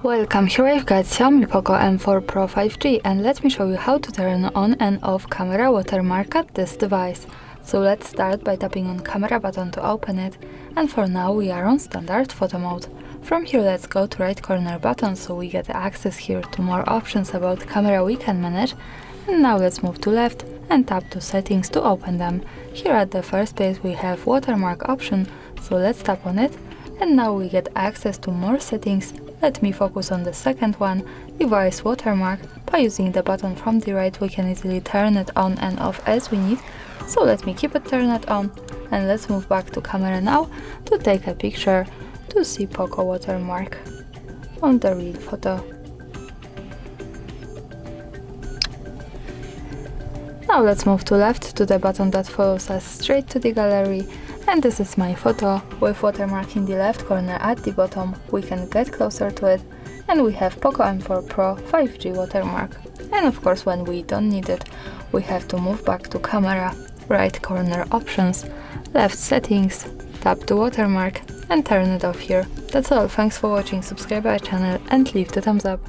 Welcome, here I've got XIAOMI Poco M4 Pro 5G, and let me show you how to turn on and off camera watermark at this device. So let's start by tapping on camera button to open it, and for now we are on standard photo mode. From here let's go to right corner button so we get access here to more options about camera we can manage, and now let's move to left and tap to settings to open them. Here at the first page we have watermark option, so let's tap on it, and now we get access to more settings. Let me focus on the second one, device watermark. By using the button from the right we can easily turn it on and off as we need, so let me keep it turned on, and let's move back to camera now to take a picture to see Poco watermark on the real photo. Now let's move to left to the button that follows us straight to the gallery, and this is my photo with watermark in the left corner at the bottom. We can get closer to it, and we have Poco M4 Pro 5G watermark. And of course when we don't need it, we have to move back to camera, right corner options, left settings, tap to watermark and turn it off here. That's all, thanks for watching, subscribe our channel and leave the thumbs up.